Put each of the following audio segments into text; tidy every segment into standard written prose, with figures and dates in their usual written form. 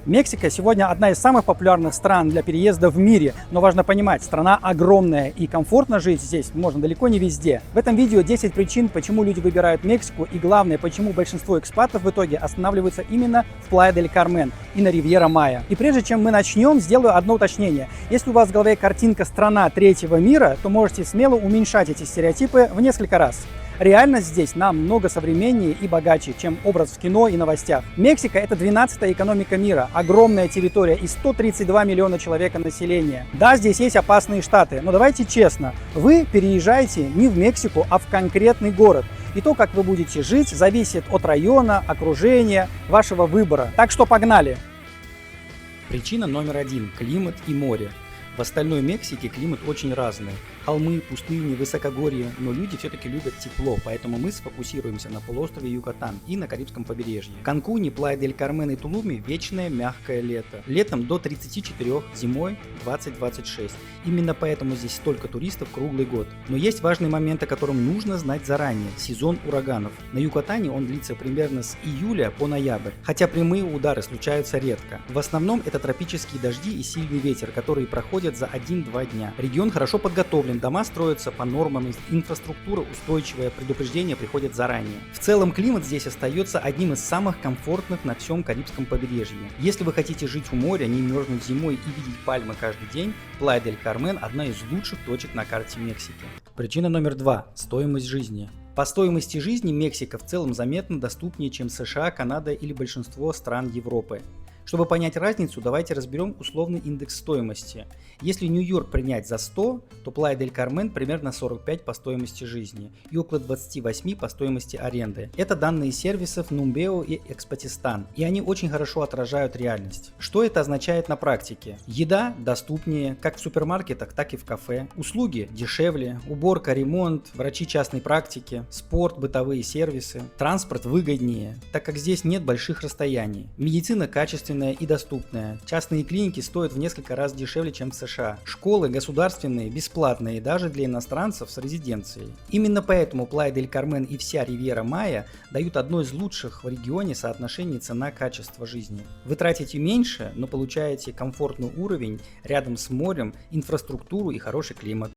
Мексика сегодня одна из самых популярных стран для переезда в мире, но важно понимать, страна огромная и комфортно жить здесь можно далеко не везде. В этом видео 10 причин, почему люди выбирают Мексику, и главное, почему большинство экспатов в итоге останавливаются именно в Плая-дель-Кармен и на Ривьера-Майя. И прежде чем мы начнем, сделаю одно уточнение. Если у вас в голове картинка «страна третьего мира», то можете смело уменьшать эти стереотипы в несколько раз. Реальность здесь намного современнее и богаче, чем образ в кино и новостях. Мексика – это 12-я экономика мира, огромная территория и 132 миллиона человека населения. Да, здесь есть опасные штаты, но давайте честно, вы переезжаете не в Мексику, а в конкретный город. И то, как вы будете жить, зависит от района, окружения, вашего выбора. Так что погнали! Причина номер один – климат и море. В остальной Мексике климат очень разный. Холмы, пустыни, высокогорье, но люди все-таки любят тепло, поэтому мы сфокусируемся на полуострове Юкатан и на Карибском побережье. В Канкуне, Плая-дель-Кармен и Тулуме вечное мягкое лето. Летом до 34, зимой 20-26. Именно поэтому здесь столько туристов круглый год. Но есть важный момент, о котором нужно знать заранее – сезон ураганов. На Юкатане он длится примерно с июля по ноябрь, хотя прямые удары случаются редко. В основном это тропические дожди и сильный ветер, которые проходят за 1-2 дня. Регион хорошо подготовлен, дома строятся по нормам, инфраструктура устойчивая, предупреждения приходят заранее. В целом климат здесь остается одним из самых комфортных на всем Карибском побережье. Если вы хотите жить у моря, не мерзнуть зимой и видеть пальмы каждый день, Плая-дель-Кармен – одна из лучших точек на карте Мексики. Причина номер 2 – стоимость жизни. По стоимости жизни Мексика в целом заметно доступнее, чем США, Канада или большинство стран Европы. Чтобы понять разницу, давайте разберем условный индекс стоимости. Если Нью-Йорк принять за 100, то Плая-дель-Кармен примерно 45 по стоимости жизни и около 28 по стоимости аренды. Это данные сервисов Numbeo и Экспатистан, и они очень хорошо отражают реальность. Что это означает на практике? Еда доступнее как в супермаркетах, так и в кафе. Услуги дешевле, уборка, ремонт, врачи частной практики, спорт, бытовые сервисы. Транспорт выгоднее, так как здесь нет больших расстояний. Медицина качественная и доступная. Частные клиники стоят в несколько раз дешевле, чем в США. Школы государственные, бесплатные даже для иностранцев с резиденцией. Именно поэтому Плая-дель-Кармен и вся Ривьера-Майя дают одно из лучших в регионе соотношений цена-качество жизни. Вы тратите меньше, но получаете комфортный уровень рядом с морем, инфраструктуру и хороший климат.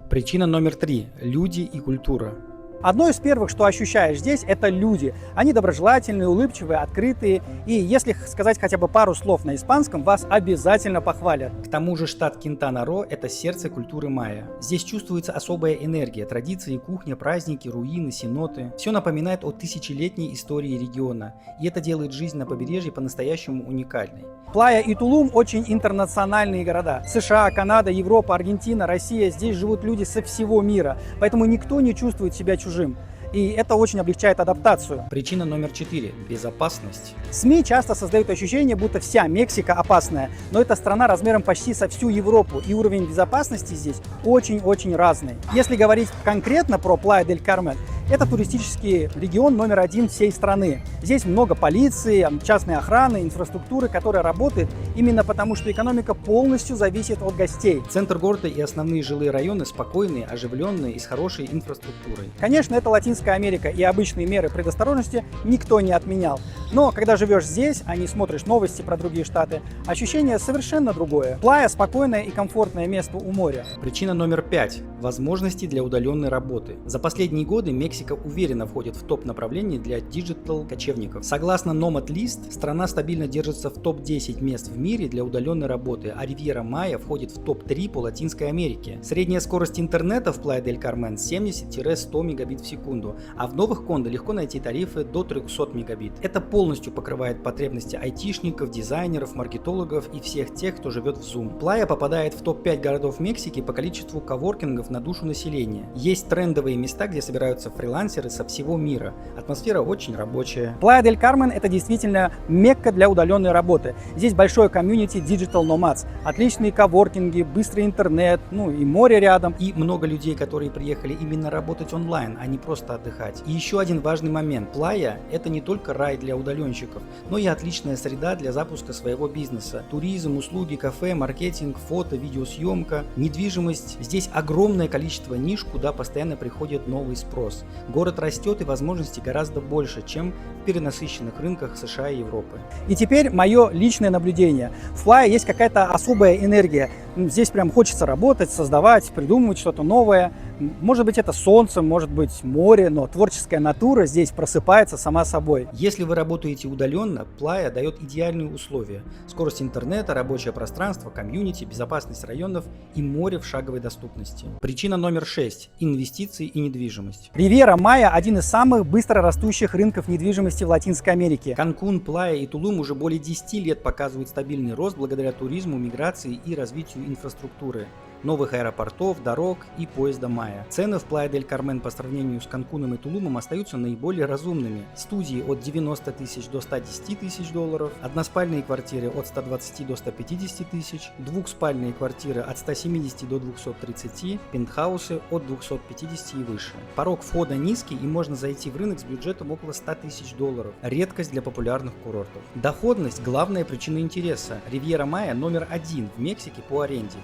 Причина номер 3 – люди и культура. Одно из первых, что ощущаешь здесь, это люди. Они доброжелательные, улыбчивые, открытые. И если сказать хотя бы пару слов на испанском, вас обязательно похвалят. К тому же штат Кинтана-Рoo – это сердце культуры майя. Здесь чувствуется особая энергия, традиции, кухня, праздники, руины, сеноты. Все напоминает о тысячелетней истории региона. И это делает жизнь на побережье по-настоящему уникальной. Плая и Тулум очень интернациональные города. США, Канада, Европа, Аргентина, Россия. Здесь живут люди со всего мира. Поэтому никто не чувствует себя чужим. И это очень облегчает адаптацию. Причина номер 4 – безопасность. СМИ часто создают ощущение, будто вся Мексика опасная, но это страна размером почти со всю Европу, и уровень безопасности здесь очень-очень разный. Если говорить конкретно про Плая-дель-Кармен, это туристический регион номер 1 всей страны. Здесь много полиции, частной охраны, инфраструктуры, которая работает именно потому, что экономика полностью зависит от гостей. Центр города и основные жилые районы спокойные, оживленные и с хорошей инфраструктурой. Конечно, это Латинская Америка, и обычные меры предосторожности никто не отменял. Но когда живешь здесь, а не смотришь новости про другие штаты, ощущение совершенно другое. Плая – спокойное и комфортное место у моря. Причина номер 5 – возможности для удаленной работы. За последние годы Мексика уверенно входит в топ-направлений для диджитал-кочевников. Согласно Nomad List, страна стабильно держится в топ-10 мест в мире для удаленной работы, а Ривьера-Майя входит в топ-3 по Латинской Америке. Средняя скорость интернета в Плая-дель-Кармен 70-100 мегабит в секунду, а в новых кондо легко найти тарифы до 300 мегабит. Это полностью покрывает потребности айтишников, дизайнеров, маркетологов и всех тех, кто живет в Zoom. Плая попадает в топ-5 городов Мексики по количеству коворкингов на душу населения. Есть трендовые места, где собираются фрилансеры со всего мира. Атмосфера очень рабочая. Плая-дель-Кармен – это действительно мекка для удаленной работы. Здесь большое комьюнити Digital Nomads, отличные коворкинги, быстрый интернет, и море рядом. И много людей, которые приехали именно работать онлайн, а не просто отдыхать. И еще один важный момент. Плая – это не только рай для удаленщиков, но и отличная среда для запуска своего бизнеса. Туризм, услуги, кафе, маркетинг, фото, видеосъемка, недвижимость. Здесь огромное количество ниш, куда постоянно приходит новый спрос. Город растет, и возможностей гораздо больше, чем в перенасыщенных рынках США и Европы. И теперь мое личное наблюдение. В Playa есть какая-то особая энергия. Здесь прям хочется работать, создавать, придумывать что-то новое. Может быть, это солнце, может быть, море, но творческая натура здесь просыпается сама собой. Если вы работаете удаленно, Playa дает идеальные условия. Скорость интернета, рабочее пространство, комьюнити, безопасность районов и море в шаговой доступности. Причина номер 6. Инвестиции и недвижимость. Ривьера Майя – один из самых быстро растущих рынков недвижимости в Латинской Америке. Канкун, Playa и Тулум уже более 10 лет показывают стабильный рост благодаря туризму, миграции и развитию инфраструктуры, новых аэропортов, дорог и поезда Майя. Цены в Playa del Carmen по сравнению с Канкуном и Тулумом остаются наиболее разумными. Студии от 90 тысяч до 110 тысяч долларов, односпальные квартиры от 120 до 150 тысяч, двухспальные квартиры от 170 до 230, пентхаусы от 250 и выше. Порог входа низкий, и можно зайти в рынок с бюджетом около 100 тысяч долларов. Редкость для популярных курортов. Доходность – главная причина интереса. Ривьера Майя номер 1 в Мексике по аренде.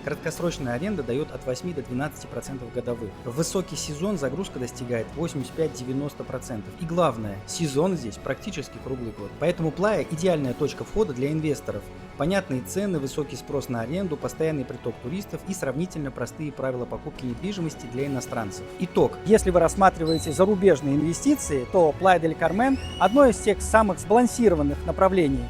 Краткосрочная аренда дает от 8 до 12% годовых. В высокий сезон загрузка достигает 85-90%. И главное, сезон здесь практически круглый год. Поэтому Playa – идеальная точка входа для инвесторов. Понятные цены, высокий спрос на аренду, постоянный приток туристов и сравнительно простые правила покупки недвижимости для иностранцев. Итог. Если вы рассматриваете зарубежные инвестиции, то Playa del Carmen – одно из тех самых сбалансированных направлений.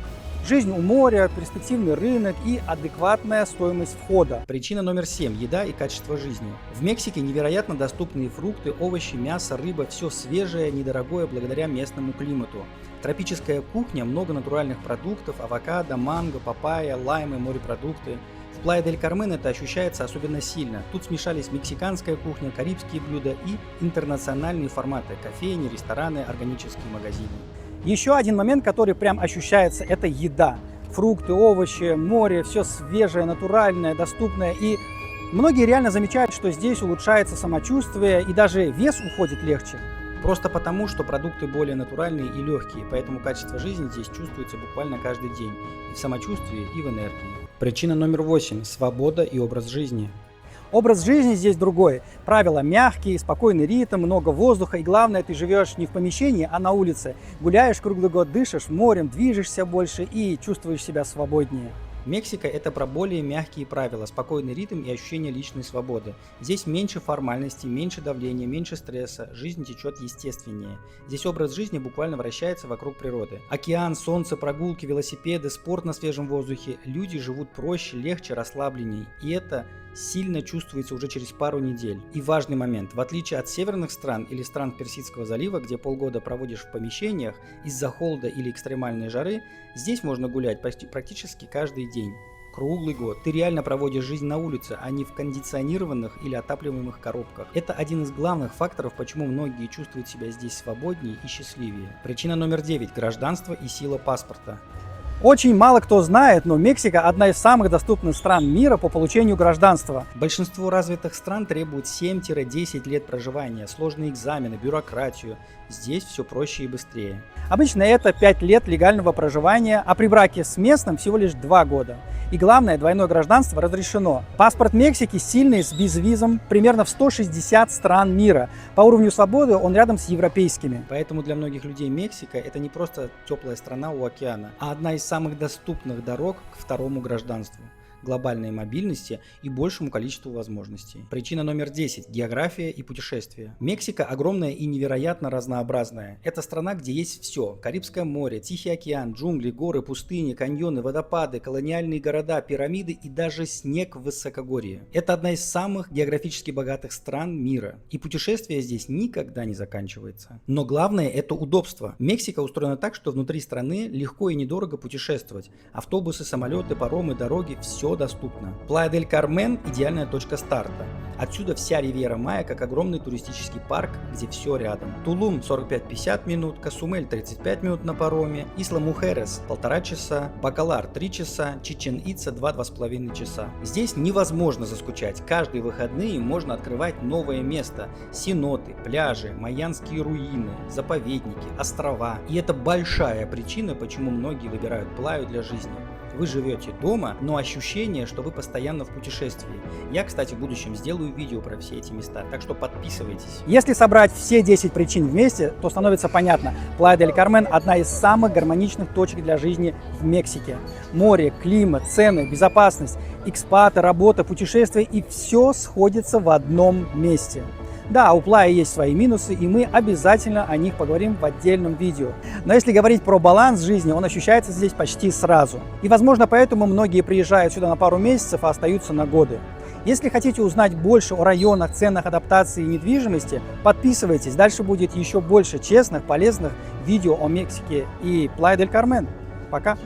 Жизнь у моря, перспективный рынок и адекватная стоимость входа. Причина номер 7. Еда и качество жизни. В Мексике невероятно доступные фрукты, овощи, мясо, рыба, все свежее, недорогое благодаря местному климату. Тропическая кухня, много натуральных продуктов, авокадо, манго, папайя, лаймы, морепродукты. В Playa del Carmen это ощущается особенно сильно. Тут смешались мексиканская кухня, карибские блюда и интернациональные форматы – кофейни, рестораны, органические магазины. Еще один момент, который прям ощущается, это еда. Фрукты, овощи, море, все свежее, натуральное, доступное. И многие реально замечают, что здесь улучшается самочувствие и даже вес уходит легче. Просто потому, что продукты более натуральные и легкие, поэтому качество жизни здесь чувствуется буквально каждый день. И в самочувствии, и в энергии. Причина номер 8. Свобода и образ жизни. Образ жизни здесь другой. Правила мягкие, спокойный ритм, много воздуха. И главное, ты живешь не в помещении, а на улице. Гуляешь круглый год, дышишь морем, движешься больше и чувствуешь себя свободнее. Мексика – это про более мягкие правила, спокойный ритм и ощущение личной свободы. Здесь меньше формальностей, меньше давления, меньше стресса, жизнь течет естественнее. Здесь образ жизни буквально вращается вокруг природы. Океан, солнце, прогулки, велосипеды, спорт на свежем воздухе. Люди живут проще, легче, расслабленней. И это сильно чувствуется уже через пару недель. И важный момент, в отличие от северных стран или стран Персидского залива, где полгода проводишь в помещениях из-за холода или экстремальной жары, здесь можно гулять практически каждый день. Круглый год. Ты реально проводишь жизнь на улице, а не в кондиционированных или отапливаемых коробках. Это один из главных факторов, почему многие чувствуют себя здесь свободнее и счастливее. Причина номер 9. Гражданство и сила паспорта. Очень мало кто знает, но Мексика – одна из самых доступных стран мира по получению гражданства. Большинство развитых стран требует 7-10 лет проживания, сложные экзамены, бюрократию. Здесь все проще и быстрее. Обычно это 5 лет легального проживания, а при браке с местным всего лишь 2 года. И главное, двойное гражданство разрешено. Паспорт Мексики сильный, с безвизом, примерно в 160 стран мира. По уровню свободы он рядом с европейскими. Поэтому для многих людей Мексика – это не просто теплая страна у океана, а одна из самых доступных дорог к второму гражданству, глобальной мобильности и большему количеству возможностей. Причина номер 10. География и путешествия. Мексика огромная и невероятно разнообразная. Это страна, где есть все. Карибское море, Тихий океан, джунгли, горы, пустыни, каньоны, водопады, колониальные города, пирамиды и даже снег в высокогорье. Это одна из самых географически богатых стран мира. И путешествие здесь никогда не заканчивается. Но главное – это удобство. Мексика устроена так, что внутри страны легко и недорого путешествовать. Автобусы, самолеты, паромы, дороги – все доступно. Playa del Carmen – идеальная точка старта. Отсюда вся Ривьера Майя как огромный туристический парк, где все рядом. Тулум 45-50 минут, Касумель 35 минут на пароме, Исла Мухерес 1,5 часа, Бакалар 3 часа, Чичен-Ица 2-2,5 часа. Здесь невозможно заскучать. Каждые выходные можно открывать новое место. Сеноты, пляжи, майянские руины, заповедники, острова. И это большая причина, почему многие выбирают Плаю для жизни. Вы живете дома, но ощущение, что вы постоянно в путешествии. Я, кстати, в будущем сделаю видео про все эти места, так что подписывайтесь. Если собрать все 10 причин вместе, то становится понятно, Плая дель Кармен – одна из самых гармоничных точек для жизни в Мексике. Море, климат, цены, безопасность, экспаты, работа, путешествия и все сходится в одном месте. Да, у Плая есть свои минусы, и мы обязательно о них поговорим в отдельном видео. Но если говорить про баланс жизни, он ощущается здесь почти сразу. И, возможно, поэтому многие приезжают сюда на пару месяцев, а остаются на годы. Если хотите узнать больше о районах, ценах адаптации и недвижимости, подписывайтесь. Дальше будет еще больше честных, полезных видео о Мексике и Плая дель Кармен. Пока!